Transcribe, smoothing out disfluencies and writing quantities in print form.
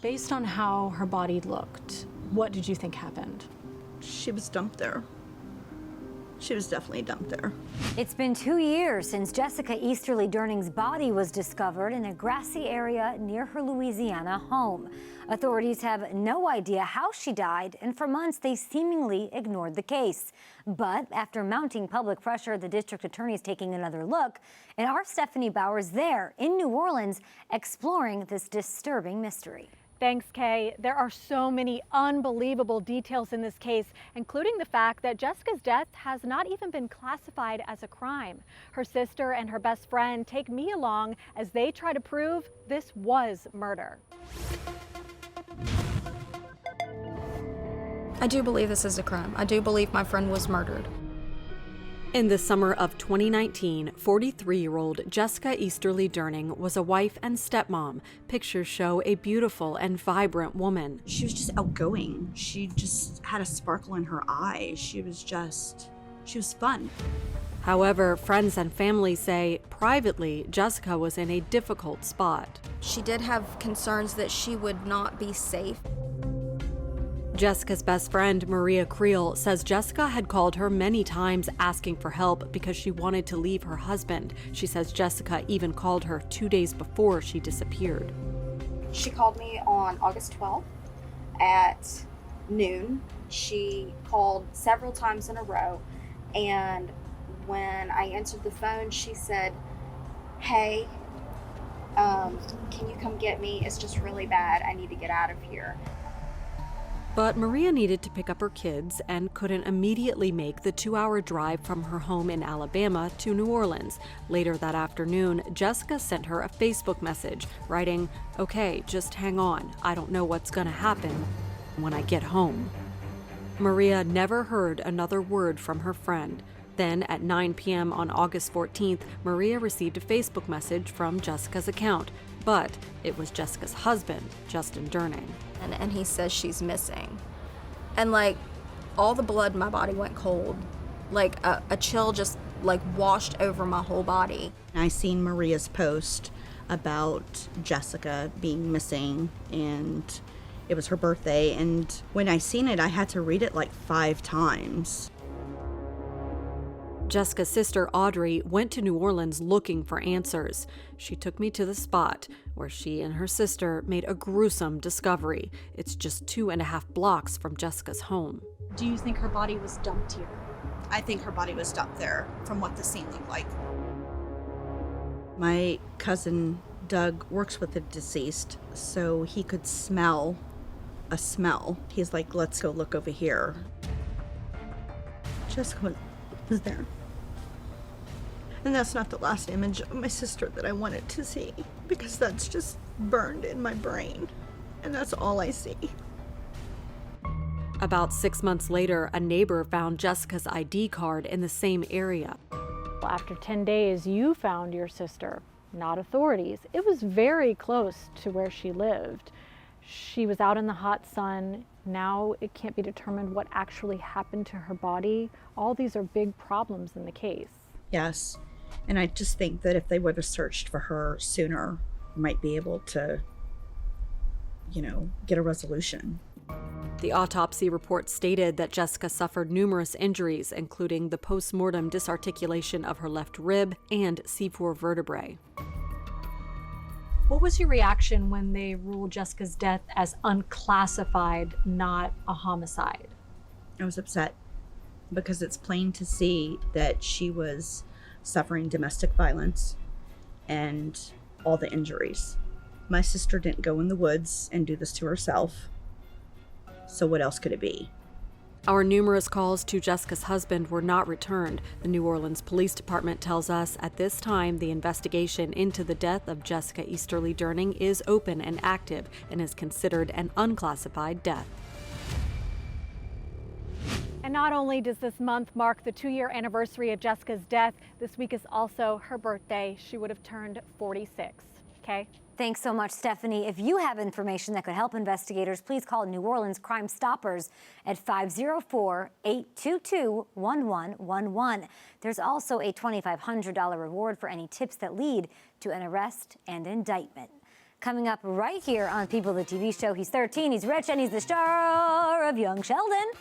Based on how her body looked, what did you think happened? She was dumped there. She was definitely dumped there. It's been 2 years since Jessica Easterly Durning's body was discovered in a grassy area near her Louisiana home. Authorities have no idea how she died, and for months they seemingly ignored the case. But after mounting public pressure, the district attorney is taking another look, and our Stephanie Bowers there in New Orleans exploring this disturbing mystery. Thanks, Kay. There are so many unbelievable details in this case, including the fact that Jessica's death has not even been classified as a crime. Her sister and her best friend take me along as they try to prove this was murder. I do believe this is a crime. I do believe my friend was murdered. In the summer of 2019, 43-year-old Jessica Easterly Durning was a wife and stepmom. Pictures show a beautiful and vibrant woman. She was just outgoing. She just had a sparkle in her eye. She was fun. However, friends and family say privately Jessica was in a difficult spot. She did have concerns that she would not be safe. Jessica's best friend, Maria Creel, says Jessica had called her many times asking for help because she wanted to leave her husband. She says Jessica even called her 2 days before she disappeared. She called me on August 12th at noon. She called several times in a row, and when I answered the phone, she said, "Hey, can you come get me? It's just really bad. I need to get out of here." But Maria needed to pick up her kids and couldn't immediately make the 2-hour drive from her home in Alabama to New Orleans. Later that afternoon, Jessica sent her a Facebook message, writing, "Okay, just hang on. I don't know what's gonna happen when I get home." Maria never heard another word from her friend. Then at 9 p.m. on August 14th, Maria received a Facebook message from Jessica's account. But it was Jessica's husband, Justin Durning. And he says she's missing. And like, all the blood in my body went cold. Like a chill just like washed over my whole body. I seen Maria's post about Jessica being missing, and it was her birthday. And when I seen it, I had to read it like 5 times. Jessica's sister, Audrey, went to New Orleans looking for answers. She took me to the spot where she and her sister made a gruesome discovery. It's just 2.5 blocks from Jessica's home. Do you think her body was dumped here? I think her body was dumped there from what the scene looked like. My cousin, Doug, works with the deceased, so he could smell a smell. He's like, "Let's go look over here." Jessica was there. And that's not the last image of my sister that I wanted to see, because that's just burned in my brain, and that's all I see. About 6 months later, a neighbor found Jessica's ID card in the same area. After 10 days, you found your sister, not authorities. It was very close to where she lived. She was out in the hot sun. Now it can't be determined what actually happened to her body. All these are big problems in the case. Yes, and I just think that if they would have searched for her sooner, might be able to, get a resolution. The autopsy report stated that Jessica suffered numerous injuries, including the post-mortem disarticulation of her left rib and C4 vertebrae. What was your reaction when they ruled Jessica's death as unclassified, not a homicide? I was upset because it's plain to see that she was suffering domestic violence and all the injuries. My sister didn't go in the woods and do this to herself, so what else could it be? Our numerous calls to Jessica's husband were not returned. The New Orleans Police Department tells us at this time the investigation into the death of Jessica Easterly Durning is open and active and is considered an unclassified death. And not only does this month mark the 2-year anniversary of Jessica's death, this week is also her birthday. She would have turned 46. Okay? Thanks so much, Stephanie. If you have information that could help investigators, please call New Orleans Crime Stoppers at 504-822-1111. There's also a $2,500 reward for any tips that lead to an arrest and indictment. coming up right here on People the TV show. He's 13, he's rich, and he's the star of Young Sheldon.